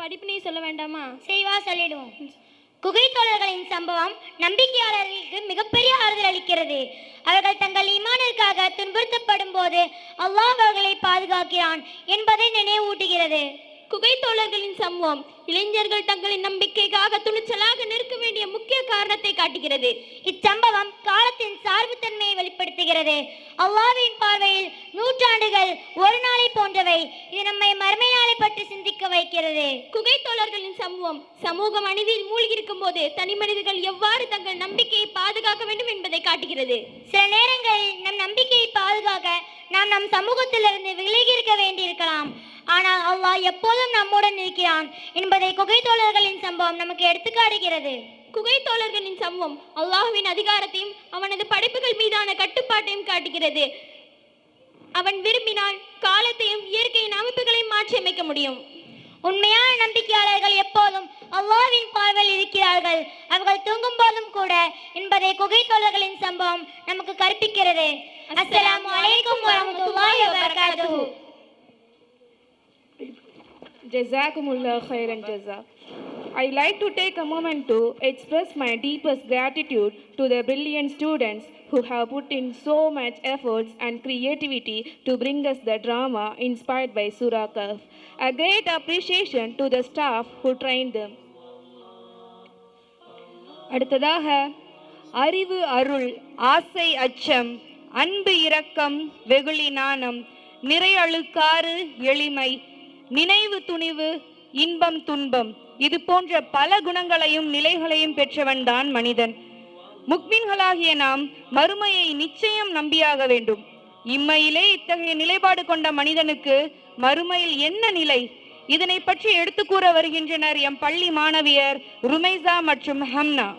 படிப்பினை சொல்ல வேண்டாமா? செய்வா, சொல்லிடுவோம். குகை தோழர்களின் சம்பவம் நம்பிக்கையாளர்களுக்கு மிகப்பெரிய ஆறுதல் அளிக்கிறது. அவர்கள் தங்கள் ஈமானிற்காக துன்புறுத்தப்படும் போது அல்லாஹ் அவர்களை பாதுகாக்கிறான் என்பதை நினைவூட்டுகிறது. குகை தோழர்களின் சம்பவம் இளைஞர்கள் தங்களின் நம்பிக்கைக்காக துணிச்சலாக நிற்க வேண்டிய முக்கிய காரணத்தை காட்டுகிறது. இச்சம்பவம் காலத்தின் சார்புத்தன்மையை வெளிப்படுத்துகிறது. அல்லாஹ்வின் பார்வையில் நூற்றாண்டுகள் ஒரு நாளை போன்றவை. இது நம்மை மறுமை நாளை பற்றி சிந்திக்க வைக்கிறது. குகை தோழர்களின் சம்பவம் சமூகம் அநீதியில் மூழ்கியிருக்கும் போது தனி மனிதர்கள் எவ்வாறு தங்கள் நம்பிக்கையை பாதுகாக்க வேண்டும் என்பதை காட்டுகிறது. சில நேரங்களில் நம் நம்பிக்கையை பாதுகாக்க நாம் நம் சமூகத்திலிருந்து விலகி இருக்க வேண்டியிருக்கலாம். ஆனால் அல்லாஹ் எப்போதும் நம்முடன் இருக்கிறான் என்பதை குகை தோழர்களின் சம்பவம் நமக்கு எடுத்துக்காட்டுகிறது. குகை தோழர்களின் சம்பவம் அல்லாஹ்வின் அதிகாரத்தையும் அவனது படைப்புகள் மீதான கட்டுப்பாட்டையும் காட்டுகிறது. அவன் விரும்பினால் காலத்தையும் இயற்கையின் அமைப்புகளையும் மாற்றி அமைக்க முடியும். உண்மையான நம்பிக்கையாளர்கள் எப்போதும் அல்லாஹ்வின் பார்வையில் இருக்கிறார்கள், அவர்கள் தூங்கும் போதும் கூட என்பதை குகை தோழர்களின் சம்பவம் நமக்கு கற்பிக்கிறது. அஸ்ஸலாமு அலைக்கும் வரஹ்மத்துல்லாஹி வபரகாத்துஹு. Jazakumullah khairan jaza. I like to take a moment to express my deepest gratitude to the brilliant students who have put in so much efforts and creativity to bring us the drama inspired by Surah Kahf. A great appreciation to the staff who trained them. அடுத்ததாக அறிவு அருள் ஆசை அச்சம் அன்பு இரக்கம் வெகுளி நாணம் நிறை அழுக்காறு எளிமை நினைவு துணிவு இன்பம் துன்பம் இது போன்ற பல குணங்களையும் நிலைகளையும் பெற்றவன்தான் மனிதன். முக்மின்களாகிய நாம் மறுமையை நிச்சயம் நம்பியாக வேண்டும். இம்மையிலே இத்தகைய நிலைப்பாடு கொண்ட மனிதனுக்கு மறுமையில் என்ன நிலை, இதனை பற்றி எடுத்து கூற வருகின்றனர் எம் பள்ளி மாணவியர் ருமைசா மற்றும் ஹம்னா.